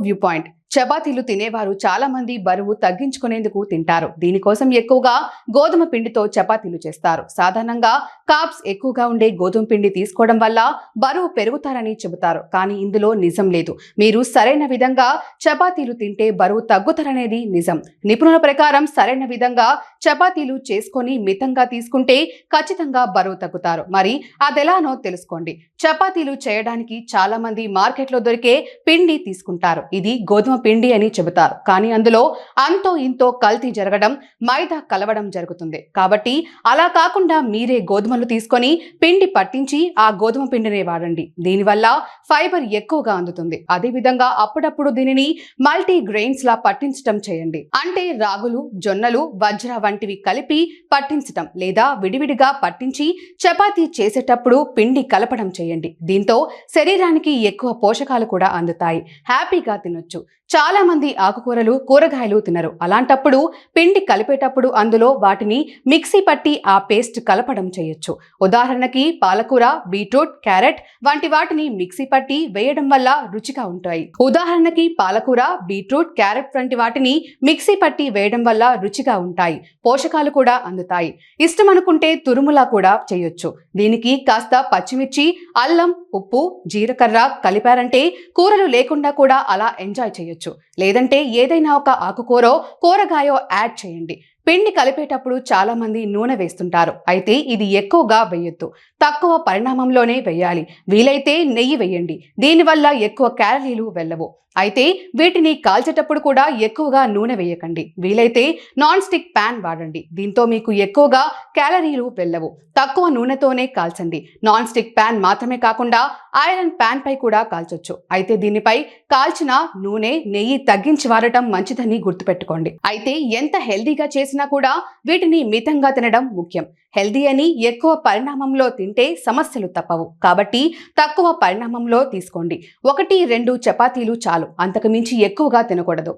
View point. చపాతీలు తినేవారు చాలా మంది బరువు తగ్గించుకునేందుకు తింటారు. దీనికోసం ఎక్కువగా గోధుమ పిండితో చపాతీలు చేస్తారు. సాధారణంగా కార్బ్స్ ఎక్కువగా ఉండే గోధుమ పిండి తీసుకోవడం వల్ల బరువు పెరుగుతారని చెబుతారు. కానీ ఇందులో నిజం లేదు. మీరు సరైన విధంగా చపాతీలు తింటే బరువు తగ్గుతారనేది నిజం. నిపుణుల ప్రకారం సరైన విధంగా చపాతీలు చేసుకొని మితంగా తీసుకుంటే ఖచ్చితంగా బరువు తగ్గుతారు. మరి అదెలానో తెలుసుకోండి. చపాతీలు చేయడానికి చాలా మంది మార్కెట్లో దొరికే పిండి తీసుకుంటారు. ఇది గోధుమ పిండి అని చెబుతారు. కానీ అందులో అంతో ఇంతో కల్తీ జరగడం, మైదా కలవడం జరుగుతుంది. కాబట్టి అలా కాకుండా మీరే గోధుమలు తీసుకొని పిండి పట్టించి ఆ గోధుమ పిండినే వాడండి. దీనివల్ల ఫైబర్ ఎక్కువగా అందుతుంది. అదేవిధంగా అప్పుడప్పుడు దీనిని మల్టీ గ్రెయిన్స్ లా పట్టించడం చేయండి. అంటే రాగులు, జొన్నలు, వజ్ర వంటివి కలిపి పట్టించటం లేదా విడివిడిగా పట్టించి చపాతీ చేసేటప్పుడు పిండి కలపడం చేయండి. దీంతో శరీరానికి ఎక్కువ పోషకాలు కూడా అందుతాయి. హ్యాపీగా తినొచ్చు. చాలా మంది ఆకుకూరలు, కూరగాయలు తినరు. అలాంటప్పుడు పిండి కలిపేటప్పుడు అందులో వాటిని మిక్సీ పట్టి ఆ పేస్ట్ కలపడం చేయొచ్చు. ఉదాహరణకి పాలకూర, బీట్రూట్, క్యారెట్ వంటి వాటిని మిక్సీ పట్టి వేయడం వల్ల రుచిగా ఉంటాయి. పోషకాలు కూడా అందుతాయి. ఇష్టం అనుకుంటే తురుములా కూడా చేయొచ్చు. దీనికి కాస్త పచ్చిమిర్చి, అల్లం, ఉప్పు, జీలకర్ర కలిపారంటే కూరలు లేకుండా కూడా అలా ఎంజాయ్ చేయొచ్చు. లేదంటే ఏదైనా ఒక ఆకుకూరో, కూరగాయో యాడ్ చేయండి. పిండి కలిపేటప్పుడు చాలా మంది నూనె వేస్తుంటారు. అయితే ఇది ఎక్కువగా వేయొద్దు. తక్కువ పరిమాణంలోనే వేయాలి. వీలైతే నెయ్యి వేయండి. దీనివల్ల ఎక్కువ క్యాలరీలు వెళ్ళవు. అయితే వీటిని కాల్చేటప్పుడు కూడా ఎక్కువగా నూనె వేయకండి. వీలైతే నాన్ స్టిక్ ప్యాన్ వాడండి. దీంతో మీకు ఎక్కువగా క్యాలరీలు వెళ్ళవు. తక్కువ నూనెతోనే కాల్చండి. నాన్ స్టిక్ ప్యాన్ మాత్రమే కాకుండా ఐరన్ ప్యాన్ పై కూడా కాల్చొచ్చు. అయితే దీనిపై కాల్చిన నూనె, నెయ్యి తగ్గించి వాడటం మంచిదని గుర్తుపెట్టుకోండి. అయితే ఎంత హెల్దీగా చేసినా కూడా వీటిని మితంగా తినడం ముఖ్యం. హెల్దీ అని ఎక్కువ పరిమాణంలో తింటే సమస్యలు తప్పవు. కాబట్టి తక్కువ పరిమాణంలో తీసుకోండి. 1-2 చపాతీలు చాలు. అంతకు మించి ఎక్కువగా తినకూడదు.